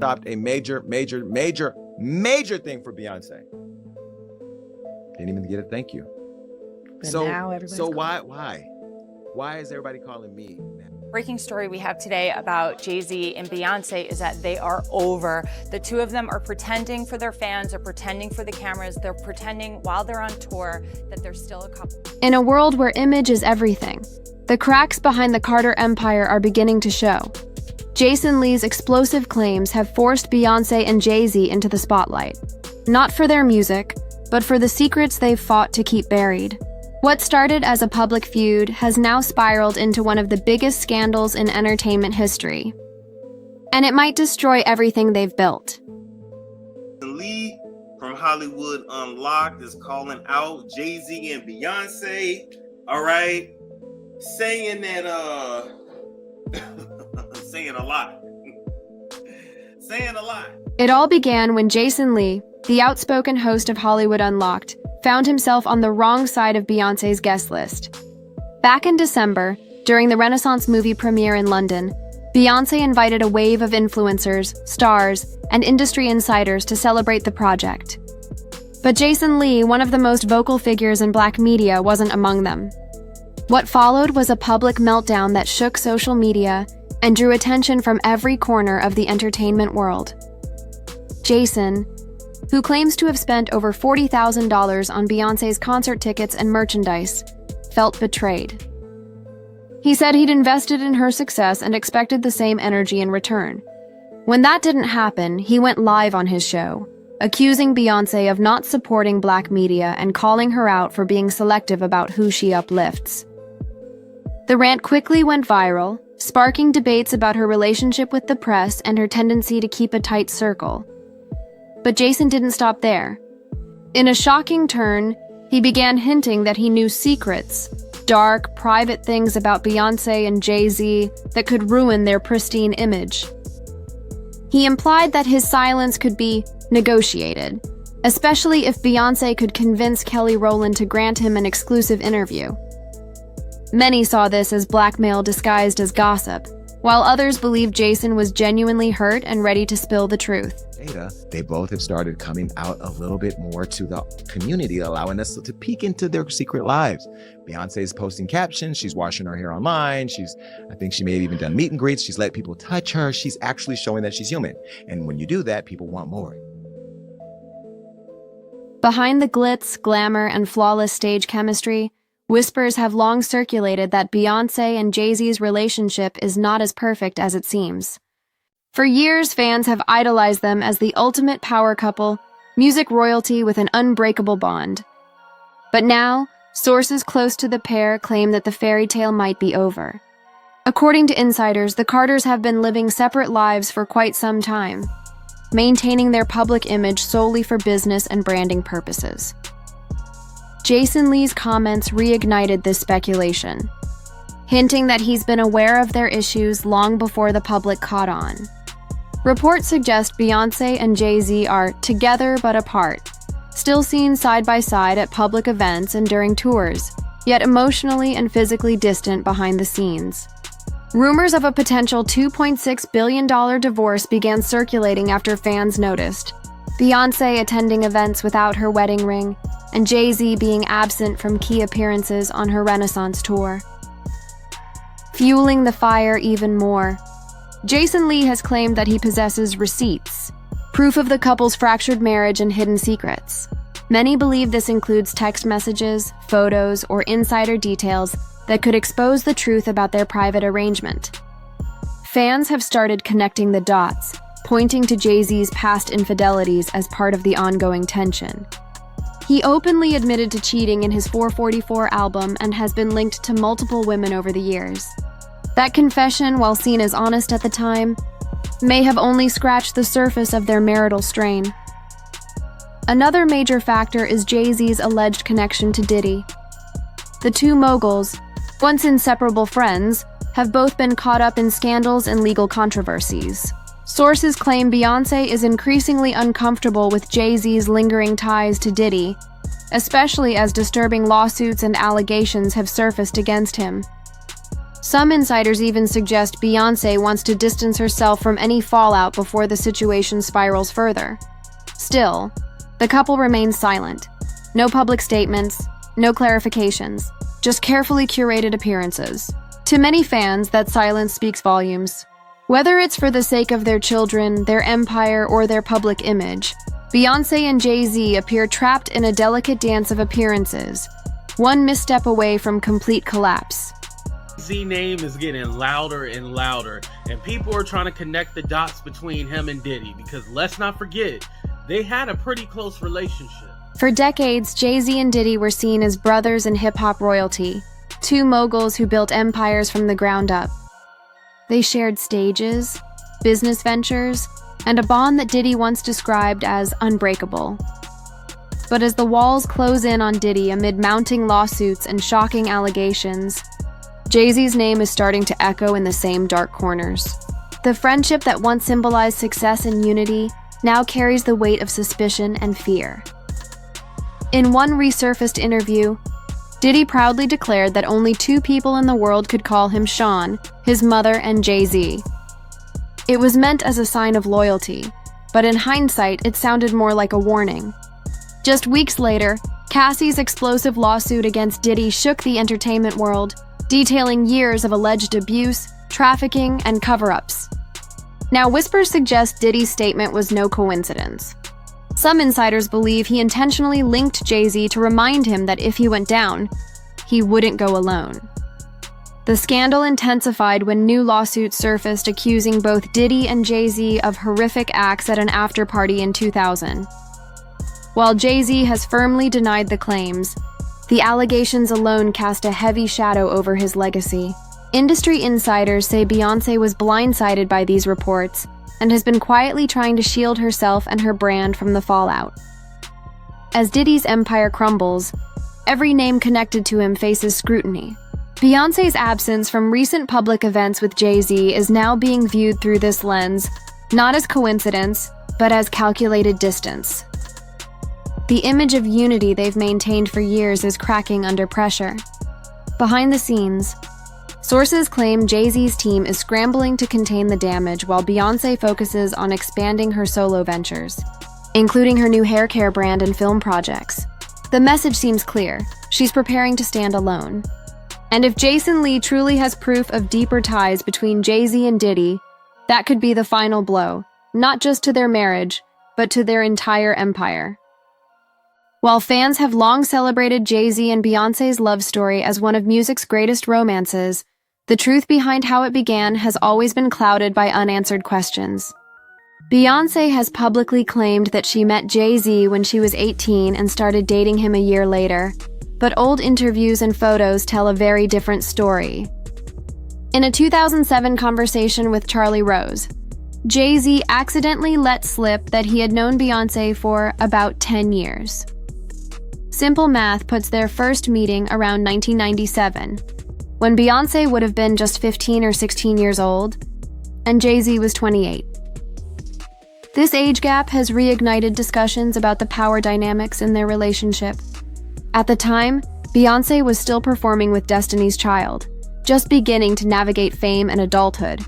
stopped a major thing for Beyonce. Didn't even get a thank you. But now everybody's why is everybody calling me? Breaking story we have today about Jay-Z and Beyonce is that they are over. The two of them are pretending for their fans, are pretending for the cameras, they're pretending while they're on tour that they're still a couple. In a world where image is everything, the cracks behind the Carter empire are beginning to show. Jason Lee's explosive claims have forced Beyonce and Jay-Z into the spotlight. Not for their music, but for the secrets they've fought to keep buried. What started as a public feud has now spiraled into one of the biggest scandals in entertainment history. And it might destroy everything they've built. Lee from Hollywood Unlocked is calling out Jay-Z and Beyonce, all right? Saying that, saying a lot. Saying a lot. It all began when Jason Lee, the outspoken host of Hollywood Unlocked, found himself on the wrong side of Beyonce's guest list. Back in December, during the Renaissance movie premiere in London, Beyonce invited a wave of influencers, stars, and industry insiders to celebrate the project. But Jason Lee, one of the most vocal figures in Black media, wasn't among them. What followed was a public meltdown that shook social media and drew attention from every corner of the entertainment world. Jason, who claims to have spent over $40,000 on Beyonce's concert tickets and merchandise, felt betrayed. He said he'd invested in her success and expected the same energy in return. When that didn't happen, he went live on his show, accusing Beyonce of not supporting Black media and calling her out for being selective about who she uplifts. The rant quickly went viral, sparking debates about her relationship with the press and her tendency to keep a tight circle. But Jason didn't stop there. In a shocking turn, he began hinting that he knew secrets, dark, private things about Beyonce and Jay-Z that could ruin their pristine image. He implied that his silence could be negotiated, especially if Beyonce could convince Kelly Rowland to grant him an exclusive interview. Many saw this as blackmail disguised as gossip, while others believed Jason was genuinely hurt and ready to spill the truth. They both have started coming out a little bit more to the community, allowing us to peek into their secret lives. Beyonce's posting captions, she's washing her hair online, I think she may have even done meet and greets, she's let people touch her, she's actually showing that she's human. And when you do that, people want more. Behind the glitz, glamour, and flawless stage chemistry, whispers have long circulated that Beyonce and Jay-Z's relationship is not as perfect as it seems. For years, fans have idolized them as the ultimate power couple, music royalty with an unbreakable bond. But now, sources close to the pair claim that the fairy tale might be over. According to insiders, the Carters have been living separate lives for quite some time, maintaining their public image solely for business and branding purposes. Jason Lee's comments reignited this speculation, hinting that he's been aware of their issues long before the public caught on. Reports suggest Beyonce and Jay-Z are together but apart, still seen side by side at public events and during tours, yet emotionally and physically distant behind the scenes. Rumors of a potential $2.6 billion divorce began circulating after fans noticed Beyonce attending events without her wedding ring, and Jay-Z being absent from key appearances on her Renaissance tour. Fueling the fire even more, Jason Lee has claimed that he possesses receipts, proof of the couple's fractured marriage and hidden secrets. Many believe this includes text messages, photos, or insider details that could expose the truth about their private arrangement. Fans have started connecting the dots, pointing to Jay-Z's past infidelities as part of the ongoing tension. He openly admitted to cheating in his 444 album and has been linked to multiple women over the years. That confession, while seen as honest at the time, may have only scratched the surface of their marital strain. Another major factor is Jay-Z's alleged connection to Diddy. The two moguls, once inseparable friends, have both been caught up in scandals and legal controversies. Sources claim Beyonce is increasingly uncomfortable with Jay-Z's lingering ties to Diddy, especially as disturbing lawsuits and allegations have surfaced against him. Some insiders even suggest Beyoncé wants to distance herself from any fallout before the situation spirals further. Still, the couple remains silent. No public statements, no clarifications, just carefully curated appearances. To many fans, that silence speaks volumes. Whether it's for the sake of their children, their empire, or their public image, Beyoncé and Jay-Z appear trapped in a delicate dance of appearances, one misstep away from complete collapse. Z name is getting louder and louder, and people are trying to connect the dots between him and Diddy, because let's not forget, they had a pretty close relationship. For decades, Jay-Z and Diddy were seen as brothers in hip-hop royalty, two moguls who built empires from the ground up. They shared stages, business ventures, and a bond that Diddy once described as unbreakable. But as the walls close in on Diddy amid mounting lawsuits and shocking allegations, Jay-Z's name is starting to echo in the same dark corners. The friendship that once symbolized success and unity now carries the weight of suspicion and fear. In one resurfaced interview, Diddy proudly declared that only two people in the world could call him Sean, his mother and Jay-Z. It was meant as a sign of loyalty, but in hindsight, it sounded more like a warning. Just weeks later, Cassie's explosive lawsuit against Diddy shook the entertainment world, detailing years of alleged abuse, trafficking, and cover-ups. Now, whispers suggest Diddy's statement was no coincidence. Some insiders believe he intentionally linked Jay-Z to remind him that if he went down, he wouldn't go alone. The scandal intensified when new lawsuits surfaced accusing both Diddy and Jay-Z of horrific acts at an after-party in 2000. While Jay-Z has firmly denied the claims, the allegations alone cast a heavy shadow over his legacy. Industry insiders say Beyoncé was blindsided by these reports and has been quietly trying to shield herself and her brand from the fallout. As Diddy's empire crumbles, every name connected to him faces scrutiny. Beyoncé's absence from recent public events with Jay-Z is now being viewed through this lens, not as coincidence, but as calculated distance. The image of unity they've maintained for years is cracking under pressure. Behind the scenes, sources claim Jay-Z's team is scrambling to contain the damage while Beyoncé focuses on expanding her solo ventures, including her new hair care brand and film projects. The message seems clear. She's preparing to stand alone. And if Jason Lee truly has proof of deeper ties between Jay-Z and Diddy, that could be the final blow, not just to their marriage, but to their entire empire. While fans have long celebrated Jay-Z and Beyoncé's love story as one of music's greatest romances, the truth behind how it began has always been clouded by unanswered questions. Beyoncé has publicly claimed that she met Jay-Z when she was 18 and started dating him a year later, but old interviews and photos tell a very different story. In a 2007 conversation with Charlie Rose, Jay-Z accidentally let slip that he had known Beyoncé for about 10 years. Simple math puts their first meeting around 1997, when Beyoncé would have been just 15 or 16 years old, and Jay-Z was 28. This age gap has reignited discussions about the power dynamics in their relationship. At the time, Beyoncé was still performing with Destiny's Child, just beginning to navigate fame and adulthood.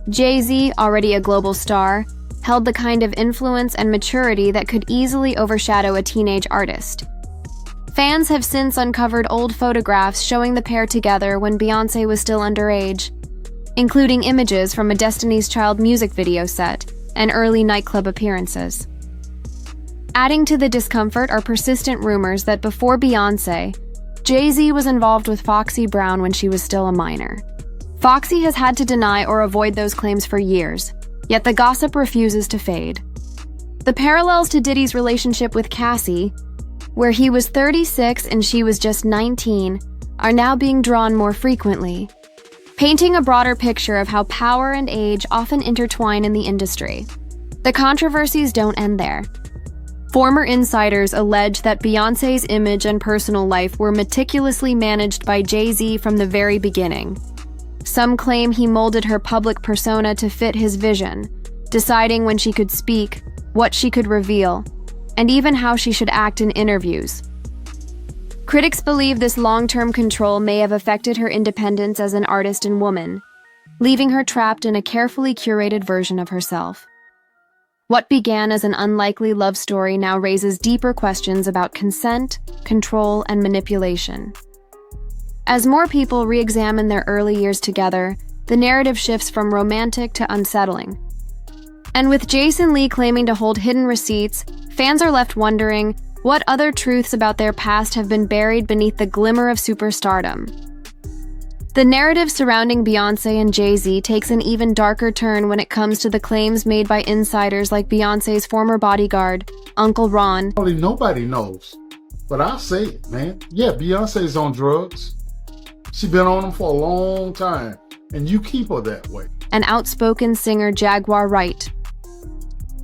Jay-Z, already a global star, held the kind of influence and maturity that could easily overshadow a teenage artist. Fans have since uncovered old photographs showing the pair together when Beyoncé was still underage, including images from a Destiny's Child music video set and early nightclub appearances. Adding to the discomfort are persistent rumors that before Beyoncé, Jay-Z was involved with Foxy Brown when she was still a minor. Foxy has had to deny or avoid those claims for years, yet the gossip refuses to fade. The parallels to Diddy's relationship with Cassie, where he was 36 and she was just 19, are now being drawn more frequently, painting a broader picture of how power and age often intertwine in the industry. The controversies don't end there. Former insiders allege that Beyoncé's image and personal life were meticulously managed by Jay-Z from the very beginning. Some claim he molded her public persona to fit his vision, deciding when she could speak, what she could reveal, and even how she should act in interviews. Critics believe this long-term control may have affected her independence as an artist and woman, leaving her trapped in a carefully curated version of herself. What began as an unlikely love story now raises deeper questions about consent, control, and manipulation. As more people re-examine their early years together, the narrative shifts from romantic to unsettling. And with Jason Lee claiming to hold hidden receipts, fans are left wondering what other truths about their past have been buried beneath the glimmer of superstardom. The narrative surrounding Beyonce and Jay-Z takes an even darker turn when it comes to the claims made by insiders like Beyonce's former bodyguard, Uncle Ron. Nobody knows, but I'll say it, man. Yeah, Beyonce's on drugs. She's been on them for a long time, and you keep her that way. And outspoken singer Jaguar Wright.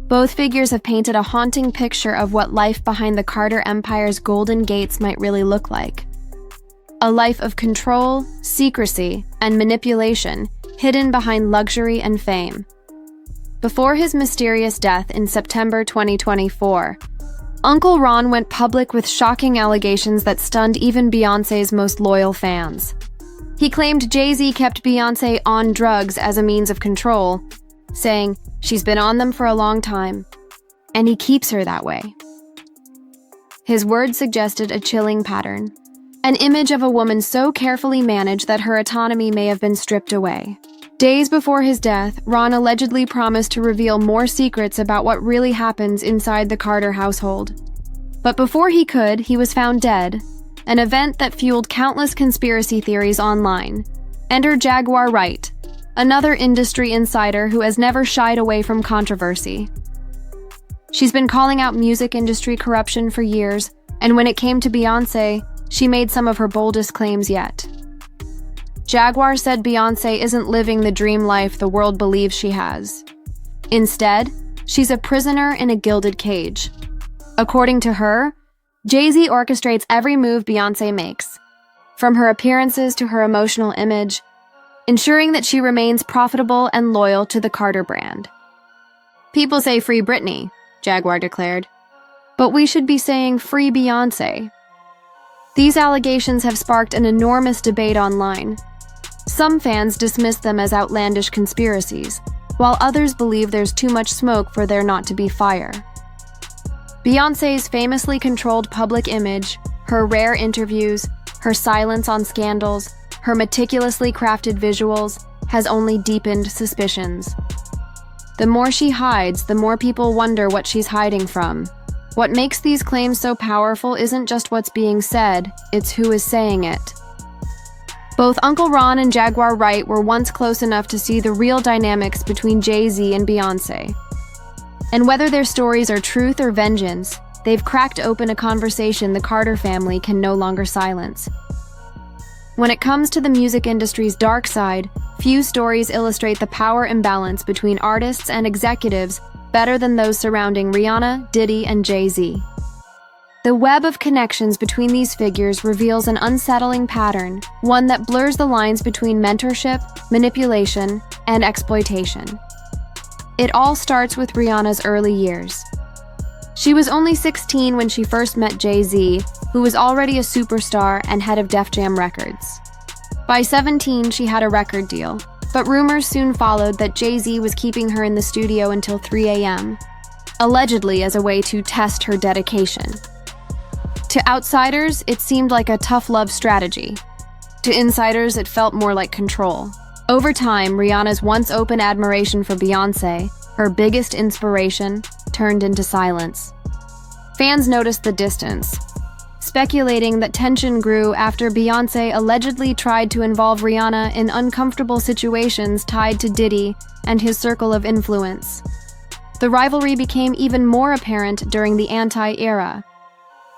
Both figures have painted a haunting picture of what life behind the Carter Empire's golden gates might really look like. A life of control, secrecy, and manipulation, hidden behind luxury and fame. Before his mysterious death in September 2024, Uncle Ron went public with shocking allegations that stunned even Beyoncé's most loyal fans. He claimed Jay-Z kept Beyoncé on drugs as a means of control, saying, "She's been on them for a long time, and he keeps her that way." His words suggested a chilling pattern, an image of a woman so carefully managed that her autonomy may have been stripped away. Days before his death, Ron allegedly promised to reveal more secrets about what really happens inside the Carter household. But before he could, he was found dead, an event that fueled countless conspiracy theories online. Enter Jaguar Wright, another industry insider who has never shied away from controversy. She's been calling out music industry corruption for years, and when it came to Beyonce, she made some of her boldest claims yet. Jaguar said Beyonce isn't living the dream life the world believes she has. Instead, she's a prisoner in a gilded cage. According to her, Jay-Z orchestrates every move Beyonce makes, from her appearances to her emotional image, ensuring that she remains profitable and loyal to the Carter brand. "People say free Britney," Jaguar declared, "but we should be saying free Beyonce." These allegations have sparked an enormous debate online. Some fans dismiss them as outlandish conspiracies, while others believe there's too much smoke for there not to be fire. Beyoncé's famously controlled public image, her rare interviews, her silence on scandals, her meticulously crafted visuals, has only deepened suspicions. The more she hides, the more people wonder what she's hiding from. What makes these claims so powerful isn't just what's being said, it's who is saying it. Both Uncle Ron and Jaguar Wright were once close enough to see the real dynamics between Jay-Z and Beyonce. And whether their stories are truth or vengeance, they've cracked open a conversation the Carter family can no longer silence. When it comes to the music industry's dark side, few stories illustrate the power imbalance between artists and executives better than those surrounding Rihanna, Diddy, and Jay-Z. The web of connections between these figures reveals an unsettling pattern, one that blurs the lines between mentorship, manipulation, and exploitation. It all starts with Rihanna's early years. She was only 16 when she first met Jay-Z, who was already a superstar and head of Def Jam Records. By 17, she had a record deal, but rumors soon followed that Jay-Z was keeping her in the studio until 3 a.m., allegedly as a way to test her dedication. To outsiders, it seemed like a tough love strategy. To insiders, it felt more like control. Over time, Rihanna's once open admiration for Beyonce, her biggest inspiration, turned into silence. Fans noticed the distance, speculating that tension grew after Beyonce allegedly tried to involve Rihanna in uncomfortable situations tied to Diddy and his circle of influence. The rivalry became even more apparent during the Anti-era.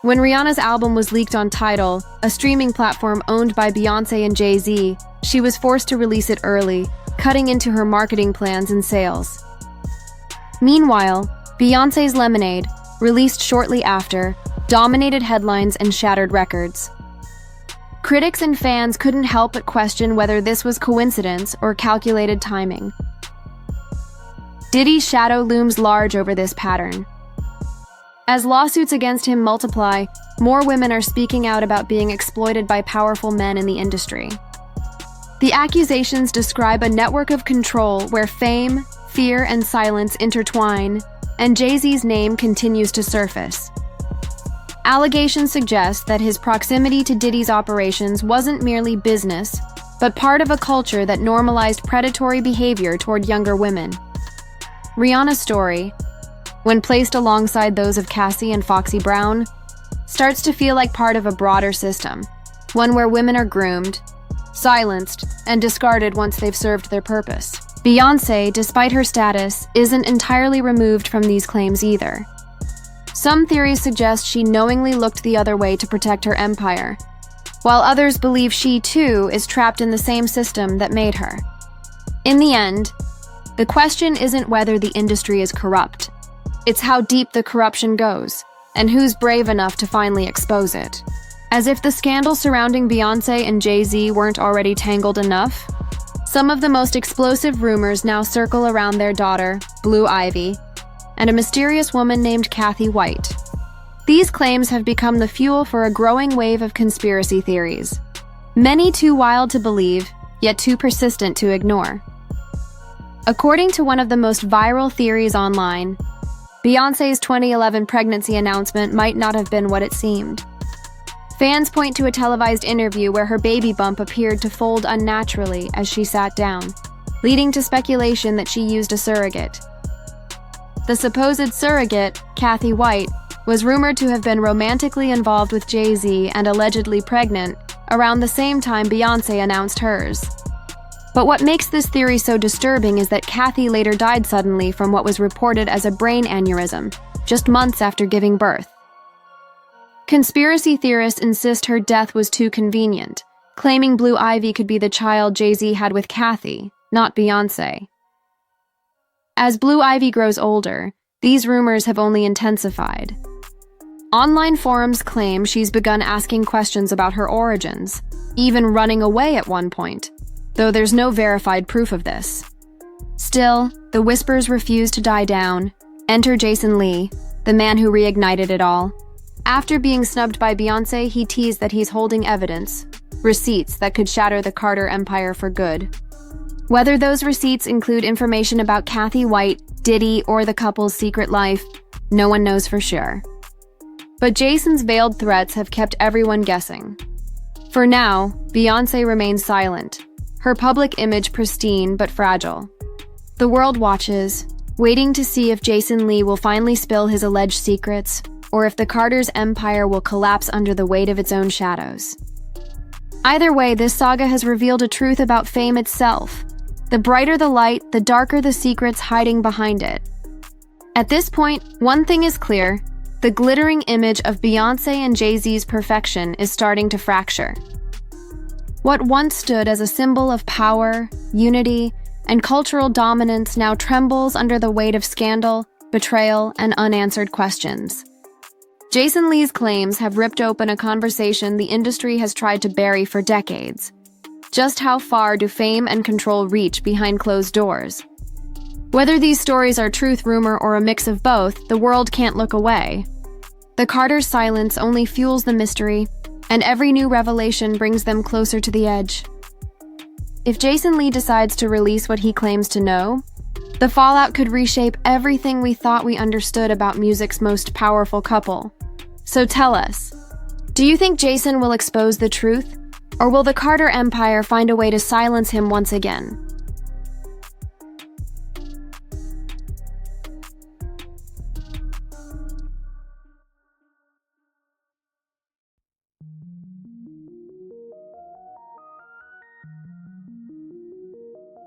When Rihanna's album was leaked on Tidal, a streaming platform owned by Beyonce and Jay-Z, she was forced to release it early, cutting into her marketing plans and sales. Meanwhile, Beyonce's Lemonade, released shortly after, dominated headlines and shattered records. Critics and fans couldn't help but question whether this was coincidence or calculated timing. Diddy's shadow looms large over this pattern. As lawsuits against him multiply, more women are speaking out about being exploited by powerful men in the industry. The accusations describe a network of control where fame, fear, and silence intertwine, and Jay-Z's name continues to surface. Allegations suggest that his proximity to Diddy's operations wasn't merely business, but part of a culture that normalized predatory behavior toward younger women. Rihanna's story, when placed alongside those of Cassie and Foxy Brown, starts to feel like part of a broader system, one where women are groomed, silenced, and discarded once they've served their purpose. Beyonce, despite her status, isn't entirely removed from these claims either. Some theories suggest she knowingly looked the other way to protect her empire, while others believe she, too, is trapped in the same system that made her. In the end, the question isn't whether the industry is corrupt. It's how deep the corruption goes, and who's brave enough to finally expose it. As if the scandal surrounding Beyonce and Jay-Z weren't already tangled enough, some of the most explosive rumors now circle around their daughter, Blue Ivy, and a mysterious woman named Kathy White. These claims have become the fuel for a growing wave of conspiracy theories, many too wild to believe, yet too persistent to ignore. According to one of the most viral theories online, Beyoncé's 2011 pregnancy announcement might not have been what it seemed. Fans point to a televised interview where her baby bump appeared to fold unnaturally as she sat down, leading to speculation that she used a surrogate. The supposed surrogate, Kathy White, was rumored to have been romantically involved with Jay-Z and allegedly pregnant around the same time Beyoncé announced hers. But what makes this theory so disturbing is that Kathy later died suddenly from what was reported as a brain aneurysm, just months after giving birth. Conspiracy theorists insist her death was too convenient, claiming Blue Ivy could be the child Jay-Z had with Kathy, not Beyoncé. As Blue Ivy grows older, these rumors have only intensified. Online forums claim she's begun asking questions about her origins, even running away at one point, though there's no verified proof of this. Still, the whispers refuse to die down. Enter Jason Lee, the man who reignited it all. After being snubbed by Beyonce, he teased that he's holding evidence, receipts that could shatter the Carter empire for good. Whether those receipts include information about Kathy White, Diddy, or the couple's secret life, no one knows for sure. But Jason's veiled threats have kept everyone guessing. For now, Beyonce remains silent, her public image pristine but fragile. The world watches, waiting to see if Jason Lee will finally spill his alleged secrets, or if the Carter's empire will collapse under the weight of its own shadows. Either way, this saga has revealed a truth about fame itself. The brighter the light, the darker the secrets hiding behind it. At this point, one thing is clear: the glittering image of Beyonce and Jay-Z's perfection is starting to fracture. What once stood as a symbol of power, unity, and cultural dominance now trembles under the weight of scandal, betrayal, and unanswered questions. Jason Lee's claims have ripped open a conversation the industry has tried to bury for decades. Just how far do fame and control reach behind closed doors? Whether these stories are truth, rumor, or a mix of both, the world can't look away. The Carters' silence only fuels the mystery, and every new revelation brings them closer to the edge. If Jason Lee decides to release what he claims to know, the fallout could reshape everything we thought we understood about music's most powerful couple. So tell us, do you think Jason will expose the truth? Or will the Carter empire find a way to silence him once again?